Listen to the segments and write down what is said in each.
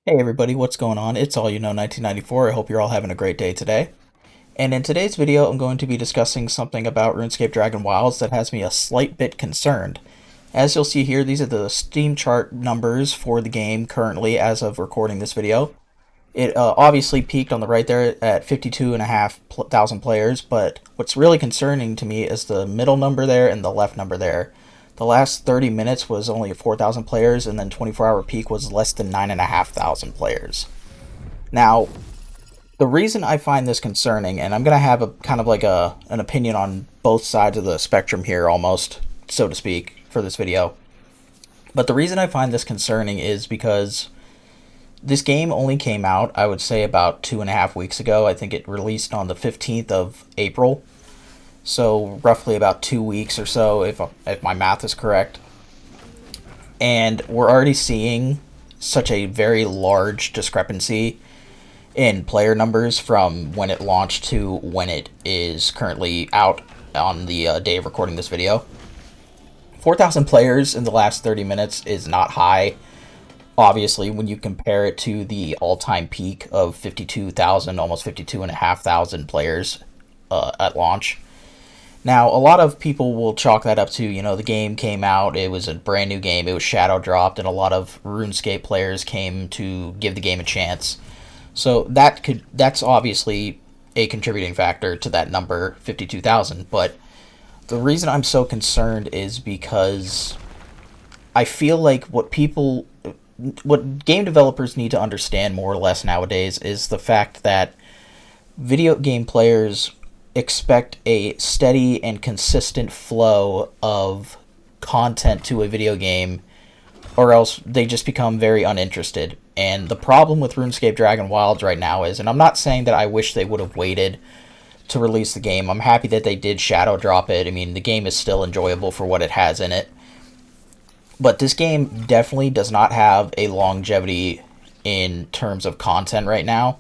Hey everybody, what's going on? It's All You Know 1994. I hope you're all having a great day today. And in today's video, I'm going to be discussing something about RuneScape Dragonwilds that has me a slight bit concerned. As you'll see here, these are the Steam chart numbers for the game currently as of recording this video. It obviously peaked on the right there at 52,500 players, but what's really concerning to me is the middle number there and the left number there. The last 30 minutes was only 4,000 players, and then 24-hour peak was less than 9,500 players. Now, the reason I find this concerning, and I'm going to have a kind of like an opinion on both sides of the spectrum here, almost, so to speak, for this video. But the reason I find this concerning is because this game only came out, I would say, about 2.5 weeks ago. I think it released on the 15th of April. So roughly about 2 weeks or so, if my math is correct. And we're already seeing such a very large discrepancy in player numbers from when it launched to when it is currently out on the day of recording this video. 4,000 players in the last 30 minutes is not high, obviously, when you compare it to the all-time peak of 52,000, almost 52,500 players at launch. Now, a lot of people will chalk that up to, the game came out, it was a brand new game, it was shadow dropped, and a lot of RuneScape players came to give the game a chance. So that's obviously a contributing factor to that number, 52,000. But the reason I'm so concerned is because I feel like what game developers need to understand more or less nowadays is the fact that video game players expect a steady and consistent flow of content to a video game, or else they just become very uninterested. And the problem with RuneScape Dragonwilds right now is, and I'm not saying that I wish they would have waited to release the game. I'm happy that they did shadow drop it. I mean, the game is still enjoyable for what it has in it. But this game definitely does not have a longevity in terms of content right now.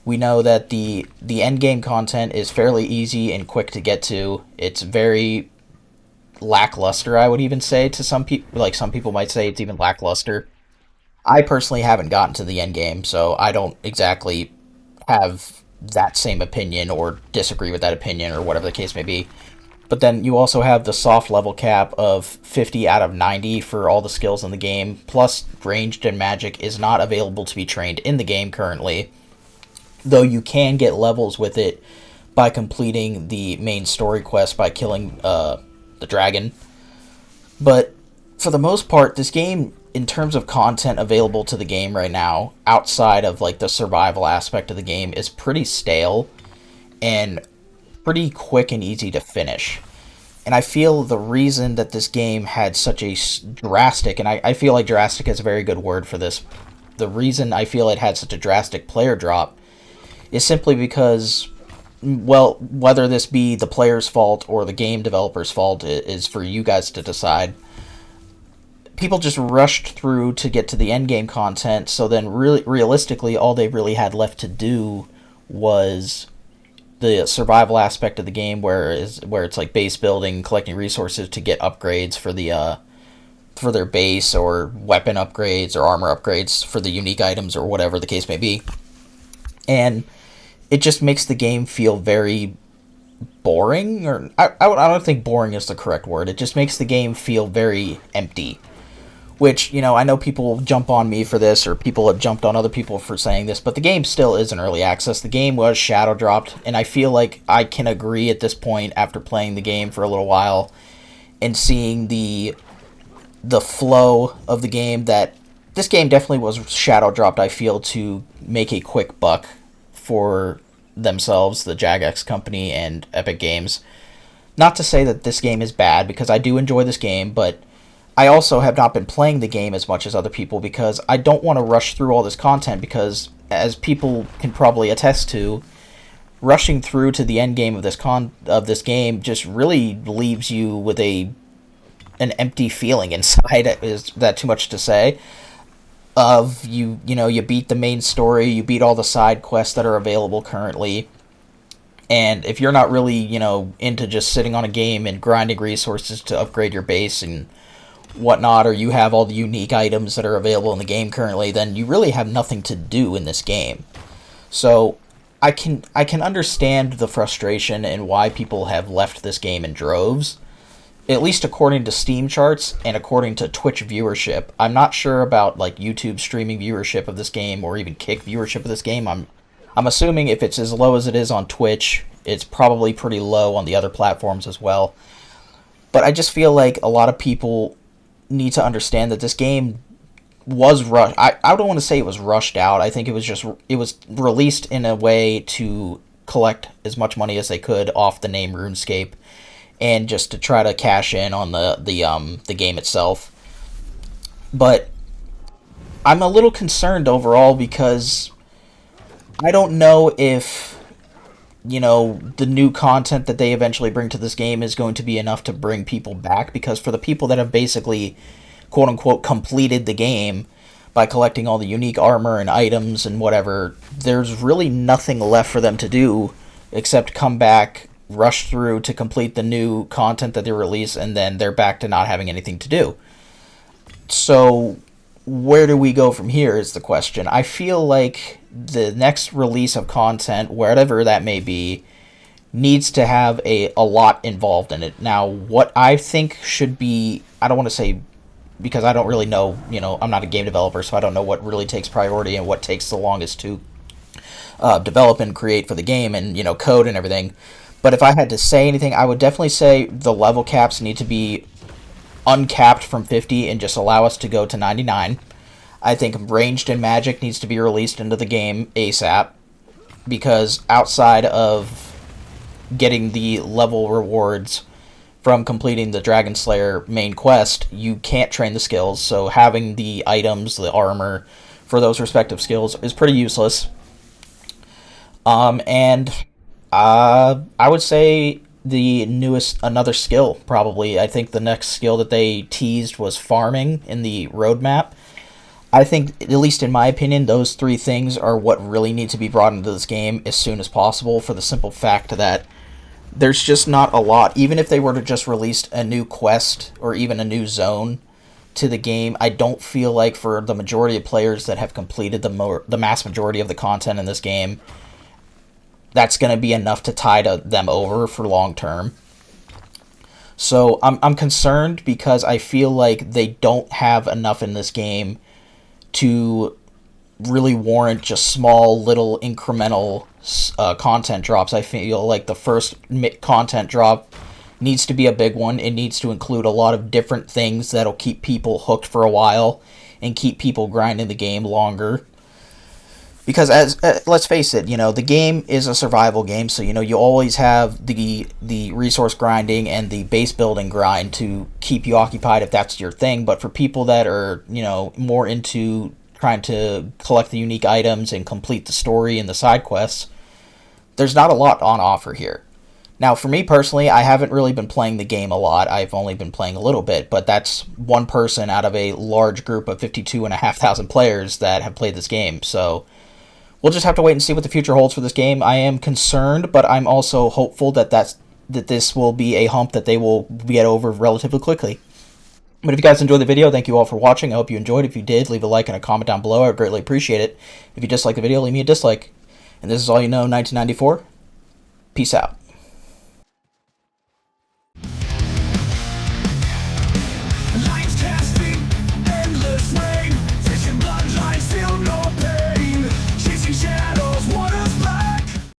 We know that the end game content is fairly easy and quick to get to. It's very lackluster, I would even say, to some people. Like, some people might say it's even lackluster. I personally haven't gotten to the end game, so I don't exactly have that same opinion or disagree with that opinion or whatever the case may be. But then you also have the soft level cap of 50 out of 90 for all the skills in the game, plus ranged and magic is not available to be trained in the game currently, though you can get levels with it by completing the main story quest by killing the dragon. But for the most part, this game, in terms of content available to the game right now, outside of like the survival aspect of the game, is pretty stale and pretty quick and easy to finish. And I feel the reason that this game had such a drastic, and I feel like drastic is a very good word for this, the reason I feel it had such a drastic player drop is simply because, well, whether this be the player's fault or the game developer's fault is for you guys to decide. People just rushed through to get to the end game content, so then really realistically all they really had left to do was the survival aspect of the game, where it's like base building, collecting resources to get upgrades for their base, or weapon upgrades or armor upgrades for the unique items or whatever the case may be. And it just makes the game feel very boring, or I don't think boring is the correct word. It just makes the game feel very empty. Which, I know people jump on me for this, or people have jumped on other people for saying this, but the game still is in early access. The game was shadow dropped, and I feel like I can agree at this point, after playing the game for a little while and seeing the flow of the game, that this game definitely was shadow dropped, I feel, to make a quick buck for themselves, the Jagex company and Epic Games. Not to say that this game is bad, because I do enjoy this game, but I also have not been playing the game as much as other people because I don't want to rush through all this content, because, as people can probably attest to, rushing through to the end game of this game just really leaves you with an empty feeling inside. Is that too much to say? Of you beat the main story, you beat all the side quests that are available currently, and if you're not really into just sitting on a game and grinding resources to upgrade your base and whatnot, or you have all the unique items that are available in the game currently, then you really have nothing to do in this game. So I can understand the frustration and why people have left this game in droves, at least according to Steam charts and according to Twitch viewership. I'm not sure about like YouTube streaming viewership of this game or even Kick viewership of this game. I'm assuming if it's as low as it is on Twitch, it's probably pretty low on the other platforms as well. But I just feel like a lot of people need to understand that this game was rushed. I don't want to say it was rushed out. I think it was released in a way to collect as much money as they could off the name RuneScape, and just to try to cash in on the game itself. But I'm a little concerned overall because I don't know if, the new content that they eventually bring to this game is going to be enough to bring people back, because for the people that have basically, quote-unquote, completed the game by collecting all the unique armor and items and whatever, there's really nothing left for them to do except come back, rush through to complete the new content that they release, and then they're back to not having anything to do. So where do we go from here is the question. I feel like the next release of content, wherever that may be, needs to have a lot involved in it. Now, what I think should be, I don't want to say, because I don't really know, I'm not a game developer, so I don't know what really takes priority and what takes the longest to develop and create for the game and, code and everything. But if I had to say anything, I would definitely say the level caps need to be uncapped from 50 and just allow us to go to 99. I think ranged and magic needs to be released into the game ASAP, because outside of getting the level rewards from completing the Dragon Slayer main quest, you can't train the skills, so having the items, the armor, for those respective skills is pretty useless. And I would say another skill, probably. I think the next skill that they teased was farming in the roadmap. I think, at least in my opinion, those three things are what really need to be brought into this game as soon as possible, for the simple fact that there's just not a lot. Even if they were to just release a new quest or even a new zone to the game, I don't feel like for the majority of players that have completed the mass majority of the content in this game, that's going to be enough to tide them over for long term. So I'm concerned because I feel like they don't have enough in this game to really warrant just small little incremental content drops. I feel like the first content drop needs to be a big one. It needs to include a lot of different things that'll keep people hooked for a while and keep people grinding the game longer. Because let's face it, the game is a survival game, so you always have the resource grinding and the base building grind to keep you occupied if that's your thing. But for people that are more into trying to collect the unique items and complete the story and the side quests, there's not a lot on offer here. Now, for me personally, I haven't really been playing the game a lot. I've only been playing a little bit, but that's one person out of a large group of 52,500 players that have played this game. So we'll just have to wait and see what the future holds for this game. I am concerned, but I'm also hopeful that this will be a hump that they will get over relatively quickly. But if you guys enjoyed the video, thank you all for watching. I hope you enjoyed. If you did, leave a like and a comment down below. I would greatly appreciate it. If you disliked the video, leave me a dislike. And this is All You Know 1994. Peace out.